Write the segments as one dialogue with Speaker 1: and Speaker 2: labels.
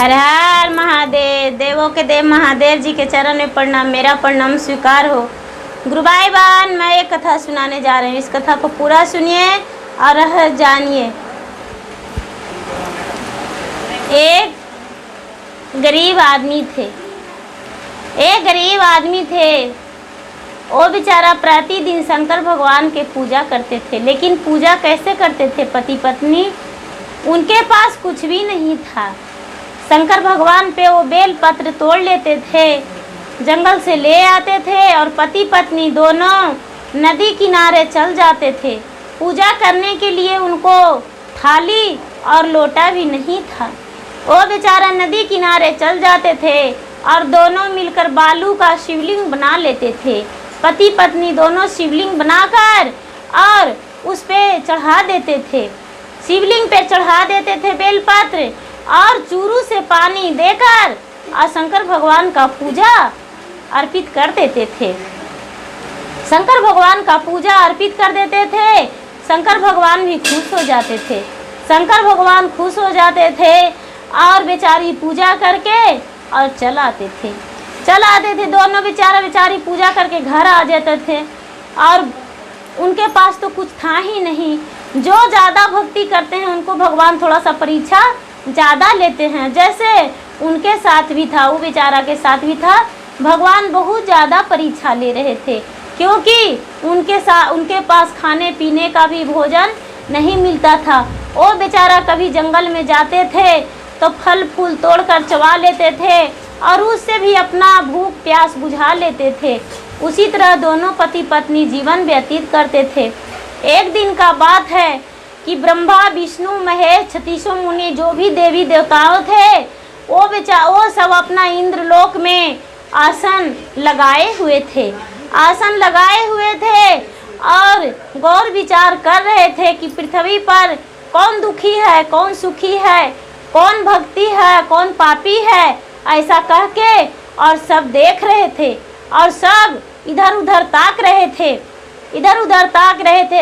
Speaker 1: हर हर महादेव। देवों के देव महादेव जी के चरण में प्रणाम। मेरा प्रणाम स्वीकार हो। गुरु भाई बहन, मैं एक कथा सुनाने जा रही हूँ। इस कथा को पूरा सुनिए और जानिए। एक गरीब आदमी थे। वो बेचारा प्रतिदिन शंकर भगवान के पूजा करते थे, लेकिन पूजा कैसे करते थे? पति पत्नी, उनके पास कुछ भी नहीं था। शंकर भगवान पे वो बेल पत्र तोड़ लेते थे, जंगल से ले आते थे और पति पत्नी दोनों नदी किनारे चल जाते थे। पूजा करने के लिए उनको थाली और लोटा भी नहीं था। वो बेचारा नदी किनारे चल जाते थे और दोनों मिलकर बालू का शिवलिंग बना लेते थे। पति पत्नी दोनों शिवलिंग बनाकर और उस पे चढ़ा देते थे। शिवलिंग पे चढ़ा देते थे बेलपत्र और चूरू से पानी देकर और शंकर भगवान का पूजा अर्पित कर देते थे। शंकर भगवान का पूजा अर्पित कर देते थे। शंकर भगवान भी खुश हो जाते थे। शंकर भगवान खुश हो जाते थे और बेचारी पूजा करके और चल आते थे। दोनों बेचारी पूजा करके घर आ जाते थे और उनके पास तो कुछ था ही नहीं। जो ज़्यादा भक्ति करते हैं उनको भगवान थोड़ा सा परीक्षा ज़्यादा लेते हैं। जैसे उनके साथ भी था, वो बेचारा के साथ भी था। भगवान बहुत ज़्यादा परीक्षा ले रहे थे, क्योंकि उनके पास खाने पीने का भी भोजन नहीं मिलता था। वो बेचारा कभी जंगल में जाते थे तो फल फूल तोड़कर चबा लेते थे और उससे भी अपना भूख प्यास बुझा लेते थे। उसी तरह दोनों पति पत्नी जीवन व्यतीत करते थे। एक दिन का बात है कि ब्रह्मा विष्णु महेश 36 मुनि जो भी देवी देवताओं थे, वो सब अपना इंद्रलोक में आसन लगाए हुए थे और गौर विचार कर रहे थे कि पृथ्वी पर कौन दुखी है, कौन सुखी है, कौन भक्ति है, कौन पापी है, ऐसा कह के और सब देख रहे थे और सब इधर उधर ताक रहे थे,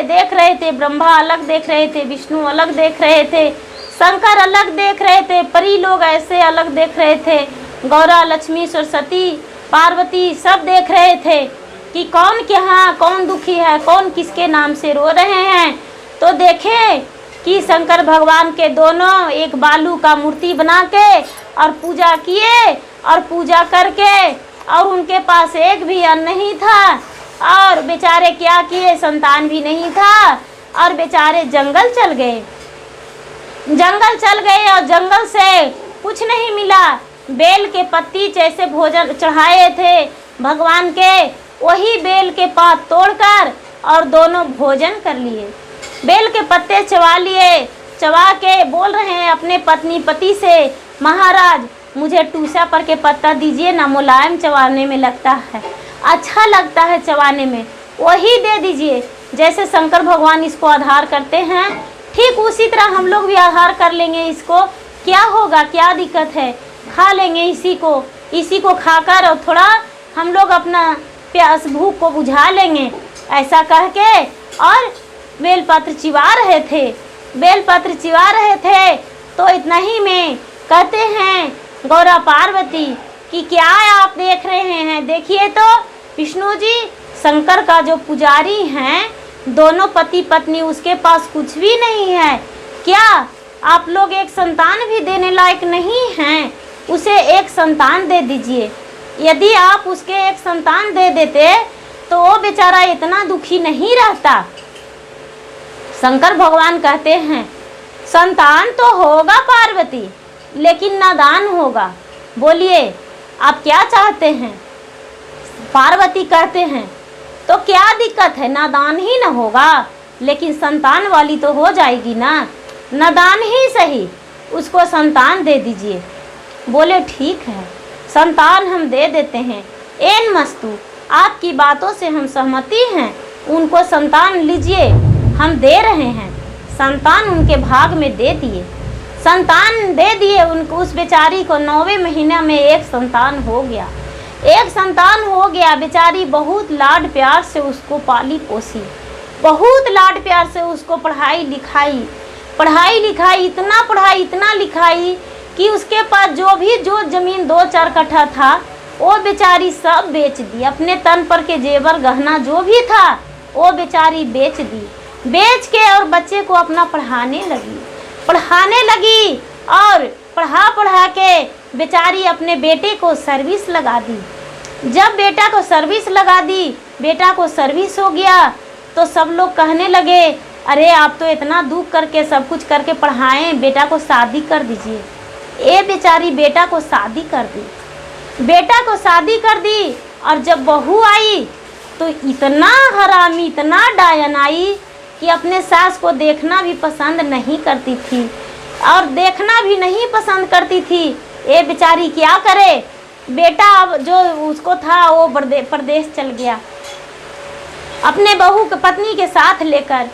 Speaker 1: देख रहे थे। ब्रह्मा अलग देख रहे थे, विष्णु अलग देख रहे थे, शंकर अलग देख रहे थे, परी लोग ऐसे अलग देख रहे थे, गौरा लक्ष्मी सरस्वती पार्वती सब देख रहे थे कि कौन क्या, कौन दुखी है, कौन किसके नाम से रो रहे हैं। तो देखे कि शंकर भगवान के दोनों एक बालू का मूर्ति बना के और पूजा किए और पूजा करके और उनके पास एक भी अन्न नहीं था और बेचारे क्या किए, संतान भी नहीं था और बेचारे जंगल चल गए और जंगल से कुछ नहीं मिला। बेल के पत्ती जैसे भोजन चढ़ाए थे भगवान के, वही बेल के पात तोड़कर और दोनों भोजन कर लिए। बेल के पत्ते चबा के बोल रहे हैं अपने पति से, महाराज मुझे टूसा पर के पत्ता दीजिए ना, मुलायम चबाने में लगता है, अच्छा लगता है चबाने में, वही दे दीजिए। जैसे शंकर भगवान इसको आधार करते हैं, ठीक उसी तरह हम लोग भी आधार कर लेंगे इसको। क्या होगा, क्या दिक्कत है, खा लेंगे इसी को खाकर और थोड़ा हम लोग अपना प्यास भूख को बुझा लेंगे, ऐसा कह के और बेलपत्र चिबा रहे थे। तो इतना ही में कहते हैं गौरा पार्वती कि क्या आप देख रहे हैं? देखिए तो विष्णु जी, शंकर का जो पुजारी हैं, दोनों पति पत्नी, उसके पास कुछ भी नहीं है। क्या आप लोग एक संतान भी देने लायक नहीं हैं? उसे एक संतान दे दीजिए। यदि आप उसके एक संतान दे देते तो वो बेचारा इतना दुखी नहीं रहता। शंकर भगवान कहते हैं संतान तो होगा पार्वती, लेकिन नादान होगा। बोलिए आप क्या चाहते हैं? पार्वती कहते हैं तो क्या दिक्कत है, नादान ही न होगा, लेकिन संतान वाली तो हो जाएगी ना, नादान ही सही, उसको संतान दे दीजिए। बोले ठीक है, संतान हम दे देते हैं, एन मस्तु, आपकी बातों से हम सहमति हैं, उनको संतान लीजिए, हम दे रहे हैं। संतान उनके भाग में दे दिए, संतान दे दिए उनको। उस बेचारी को 9वें महीने में एक संतान हो गया। बेचारी बहुत लाड प्यार से उसको पाली पोसी, बहुत लाड प्यार से उसको पढ़ाई लिखाई, इतना लिखाई कि उसके पास जो ज़मीन 2-4 कट्ठा था वो बेचारी सब बेच दी। अपने तन पर के जेवर गहना जो भी था वो बेचारी बेच दी। बेच के और बच्चे को अपना पढ़ाने लगी और पढ़ा के बेचारी अपने बेटे को सर्विस लगा दी। जब बेटा को सर्विस लगा दी, बेटा को सर्विस हो गया तो सब लोग कहने लगे, अरे आप तो इतना दुख करके सब कुछ करके पढ़ाएं, बेटा को शादी कर दीजिए। ये बेचारी बेटा को शादी कर दी और जब बहू आई तो इतना हरामी, इतना डायन आई कि अपने सास को देखना भी पसंद नहीं करती थी और देखना भी नहीं पसंद करती थी। ये बेचारी क्या करे, बेटा अब जो उसको था वो परदेश चल गया अपने बहू के पत्नी के साथ लेकर।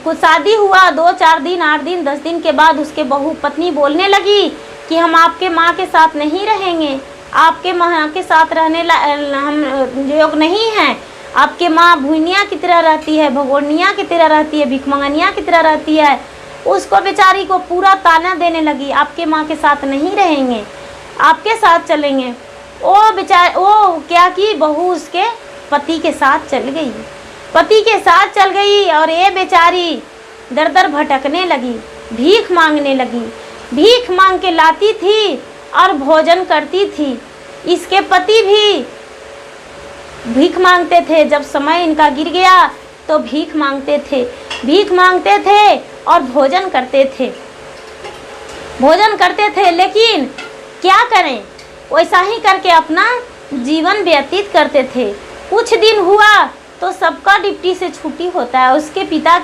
Speaker 1: कुछ शादी हुआ 2-4 दिन, 8 दिन, 10 दिन के बाद उसके बहू पत्नी बोलने लगी कि हम आपके माँ के साथ नहीं रहेंगे, आपके माँ के साथ रहने हम योग नहीं हैं। आपके माँ भुनिया की तरह रहती है, भगोनिया की तरह रहती है, भिखमंगनिया की तरह रहती है। उसको बेचारी को पूरा ताना देने लगी, आपके माँ के साथ नहीं रहेंगे, आपके साथ चलेंगे। वो क्या की बहू उसके पति के साथ चल गई और ये बेचारी दर दर भटकने लगी, भीख मांगने लगी। भीख मांग के लाती थी और भोजन करती थी। इसके पति भी भीख मांगते थे। जब समय इनका गिर गया तो भीख मांगते थे और भोजन करते थे। लेकिन क्या करें, वैसा ही करके अपना जीवन व्यतीत करते थे। कुछ दिन हुआ तो सबका ड्यूटी से छुट्टी होता है, उसके बेटा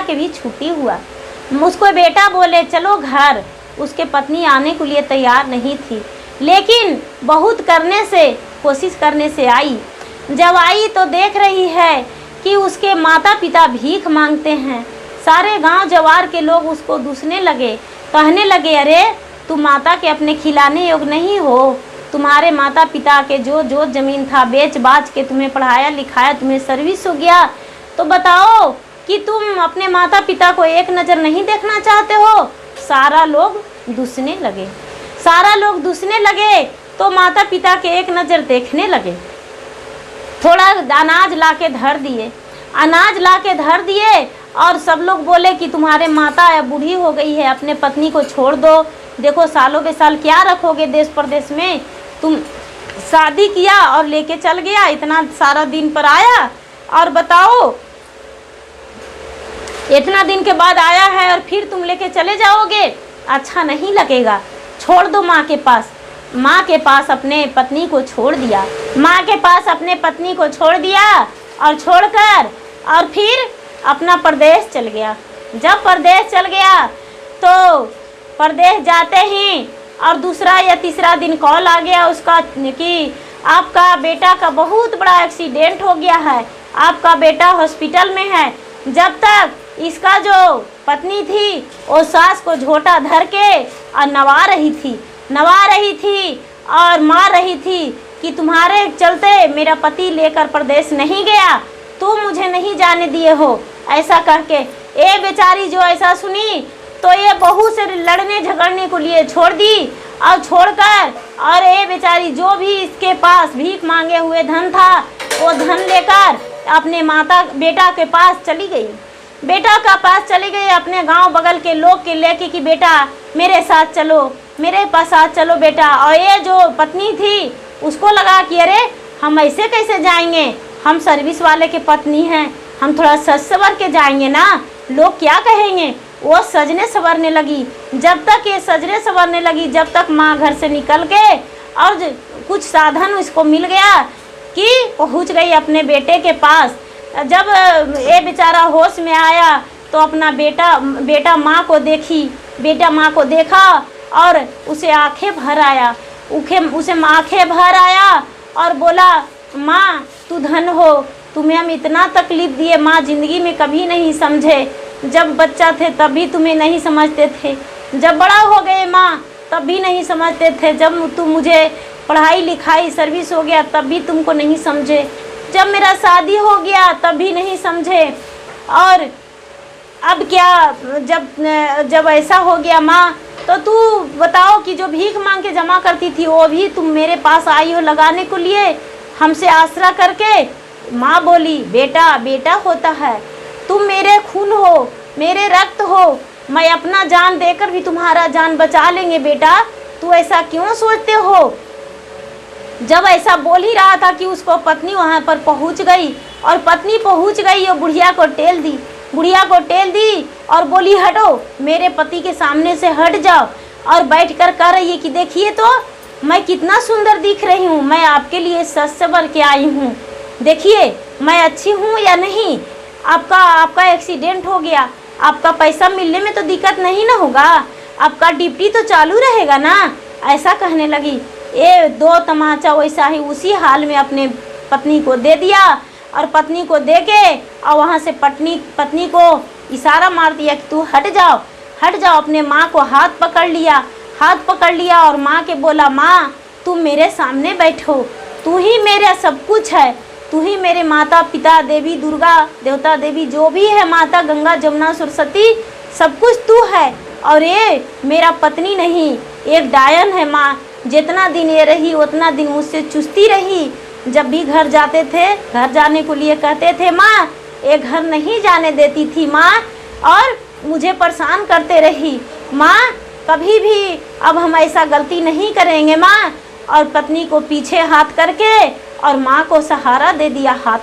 Speaker 1: के भी छुट्टी हुआ। उसको बेटा बोले चलो घर, उसके पत्नी आने के लिए तैयार नहीं थी, लेकिन बहुत कोशिश करने से आई। जब आई तो देख रही है कि उसके माता पिता भीख मांगते हैं। सारे गांव जवार के लोग उसको दूसने लगे, कहने लगे, अरे तुम माता के अपने खिलाने योग्य नहीं हो, तुम्हारे माता पिता के जो ज़मीन था बेच बाच के तुम्हें पढ़ाया लिखाया, तुम्हें सर्विस हो गया, तो बताओ कि तुम अपने माता पिता को एक नज़र नहीं देखना चाहते हो। सारा लोग दूसने लगे तो माता पिता के एक नज़र देखने लगे। थोड़ा अनाज ला के धर दिए और सब लोग बोले कि तुम्हारे माता बूढ़ी हो गई है, अपने पत्नी को छोड़ दो, देखो सालों के साल क्या रखोगे देश प्रदेश में, तुम शादी किया और लेके चल गया, इतना सारा दिन पर आया और बताओ इतना दिन के बाद आया है और फिर तुम लेके चले जाओगे, अच्छा नहीं लगेगा, छोड़ दो माँ के पास। माँ के पास अपने पत्नी को छोड़ दिया और छोड़कर और फिर अपना प्रदेश चल गया। जब प्रदेश चल गया तो प्रदेश जाते ही और दूसरा या तीसरा दिन कॉल आ गया उसका कि आपका बेटा का बहुत बड़ा एक्सीडेंट हो गया है, आपका बेटा हॉस्पिटल में है। जब तक इसका जो पत्नी थी वो सास को झोटा धर के और नवा रही थी और मार रही थी कि तुम्हारे चलते मेरा पति लेकर प्रदेश नहीं गया, तुम मुझे नहीं जाने दिए हो, ऐसा कह के ये बेचारी जो ऐसा सुनी तो ये बहू से लड़ने झगड़ने को लिए छोड़ दी और छोड़कर और ये बेचारी जो भी इसके पास भीख मांगे हुए धन था वो धन लेकर अपने बेटा के पास चली गई। अपने गांव बगल के लोग के लेके कि बेटा मेरे साथ चलो, मेरे पास साथ चलो बेटा। और ये जो पत्नी थी उसको लगा कि अरे हम ऐसे कैसे जाएंगे, हम सर्विस वाले के पत्नी हैं, हम थोड़ा सज सवर के जाएंगे ना, लोग क्या कहेंगे। वो सजने संवरने लगी। जब तक माँ घर से निकल के और कुछ साधन उसको मिल गया कि पहुँच गई अपने बेटे के पास। जब ये बेचारा होश में आया तो अपना बेटा माँ को देखा और उसे आंखें भर आया और बोला, माँ तू धन हो, तुम्हें हम इतना तकलीफ़ दिए, माँ ज़िंदगी में कभी नहीं समझे। जब बच्चा थे तब भी तुम्हें नहीं समझते थे, जब बड़ा हो गए माँ तब भी नहीं समझते थे, जब तुम मुझे पढ़ाई लिखाई सर्विस हो गया तब भी तुमको नहीं समझे, जब मेरा शादी हो गया तब भी नहीं समझे, और अब क्या जब ऐसा हो गया माँ तो तू बताओ कि जो भीख मांग के जमा करती थी वो भी तुम मेरे पास आई हो लगाने को लिए, हमसे आसरा करके। माँ बोली बेटा बेटा होता है, तुम मेरे खून हो, मेरे रक्त हो, मैं अपना जान देकर भी तुम्हारा जान बचा लेंगे बेटा, तू ऐसा क्यों सोचते हो। जब ऐसा बोल ही रहा था कि उसको पत्नी वहाँ पर पहुँच गई, और पत्नी पहुँच गई और बुढ़िया को टेल दी, बुढ़िया को टेल दी और बोली हटो, मेरे पति के सामने से हट जाओ। और बैठकर कह रही है कि देखिए तो मैं कितना सुंदर दिख रही हूँ, मैं आपके लिए सज सवर के आई हूँ, देखिए मैं अच्छी हूँ या नहीं। आपका एक्सीडेंट हो गया, आपका पैसा मिलने में तो दिक्कत नहीं ना होगा, आपका ड्यूटी तो चालू रहेगा ना, ऐसा कहने लगी। ये दो तमाचा वैसा ही उसी हाल में अपने पत्नी को दे दिया, और पत्नी को दे के और वहाँ से पत्नी को इशारा मार दिया कि तू हट जाओ हट जाओ। अपने माँ को हाथ पकड़ लिया और माँ के बोला माँ तुम मेरे सामने बैठो, तू ही मेरा सब कुछ है, तू ही मेरे माता पिता देवी दुर्गा देवता देवी जो भी है, माता गंगा जमुना सरस्वती सब कुछ तू है, और ये मेरा पत्नी नहीं, एक डायन है माँ। जितना दिन ये रही उतना दिन मुझसे चुस्ती रही, जब भी घर जाते थे घर जाने को लिए कहते थे माँ, ये घर नहीं जाने देती थी माँ, और मुझे परेशान करते रही माँ, कभी भी अब हम ऐसा गलती नहीं करेंगे माँ। और पत्नी को पीछे हाथ करके और माँ को सहारा दे दिया,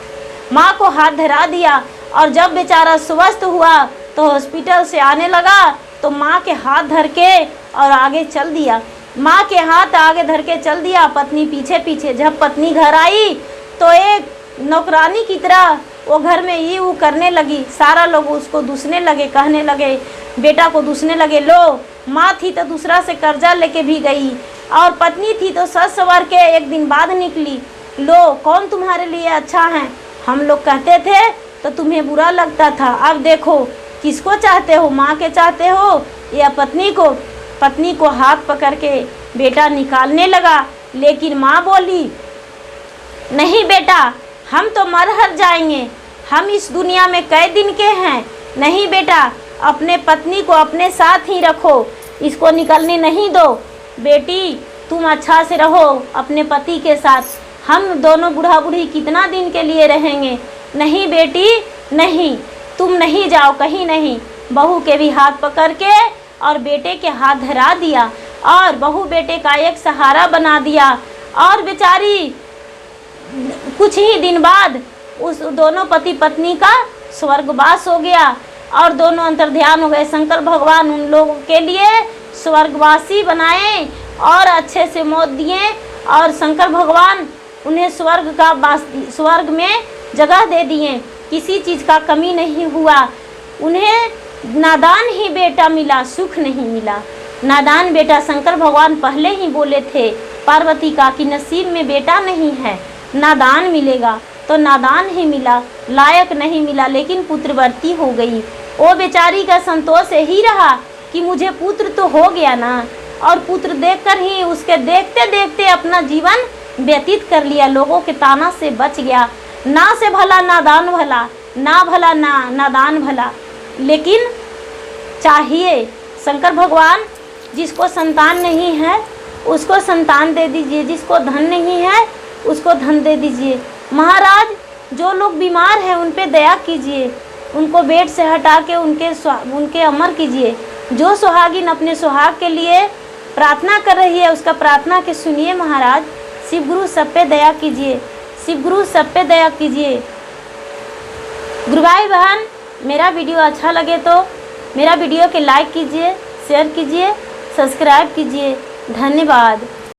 Speaker 1: माँ को हाथ धरा दिया। और जब बेचारा स्वस्थ हुआ तो हॉस्पिटल से आने लगा तो माँ के हाथ धर के और आगे चल दिया, माँ के हाथ आगे धर के चल दिया, पत्नी पीछे पीछे। जब पत्नी घर आई तो एक नौकरानी की तरह वो घर में ये वो करने लगी, सारा लोग उसको दूसने लगे, कहने लगे, बेटा को दूसने लगे। लो माँ थी तो दूसरा से कर्जा लेके भी गई, और पत्नी थी तो सज सवर के एक दिन बाद निकली। लो कौन तुम्हारे लिए अच्छा है, हम लोग कहते थे तो तुम्हें बुरा लगता था, अब देखो किसको चाहते हो, माँ के चाहते हो या पत्नी को। पत्नी को हाथ पकड़ के बेटा निकालने लगा, लेकिन माँ बोली नहीं बेटा, हम तो मर हर जाएंगे, हम इस दुनिया में कई दिन के हैं, नहीं बेटा अपने पत्नी को अपने साथ ही रखो, इसको निकलने नहीं दो। बेटी तुम अच्छा से रहो अपने पति के साथ, हम दोनों बूढ़ा बूढ़ी कितना दिन के लिए रहेंगे। नहीं बेटी नहीं, तुम नहीं जाओ कहीं नहीं। बहू के भी हाथ पकड़ के और बेटे के हाथ धरा दिया, और बहू बेटे का एक सहारा बना दिया, और बेचारी कुछ ही दिन बाद उस दोनों पति पत्नी का स्वर्गवास हो गया, और दोनों अंतर्ध्यान हो गए। शंकर भगवान उन लोगों के लिए स्वर्गवासी बनाए और अच्छे से मौत दिए, और शंकर भगवान उन्हें स्वर्ग में जगह दे दिए, किसी चीज़ का कमी नहीं हुआ। उन्हें नादान ही बेटा मिला, सुख नहीं मिला। नादान बेटा शंकर भगवान पहले ही बोले थे पार्वती का कि नसीब में बेटा नहीं है, नादान मिलेगा, तो नादान ही मिला, लायक नहीं मिला, लेकिन पुत्रवती हो गई। वो बेचारी का संतोष यही रहा कि मुझे पुत्र तो हो गया ना, और पुत्र देखकर ही उसके देखते देखते अपना जीवन व्यतीत कर लिया, लोगों के ताना से बच गया। ना से भला नादान भला, ना भला ना नादान भला। लेकिन चाहिए शंकर भगवान, जिसको संतान नहीं है उसको संतान दे दीजिए, जिसको धन नहीं है उसको धन दे दीजिए। महाराज जो लोग बीमार हैं उन पे दया कीजिए, उनको बेड से हटा के उनके अमर कीजिए। जो सुहागिन अपने सुहाग के लिए प्रार्थना कर रही है उसका प्रार्थना के सुनिए महाराज। शिव गुरु सब पे दया कीजिए, शिव गुरु सब पे दया कीजिए। गुरु भाई बहन, मेरा वीडियो अच्छा लगे तो मेरा वीडियो के लाइक कीजिए, शेयर कीजिए, सब्सक्राइब कीजिए। धन्यवाद।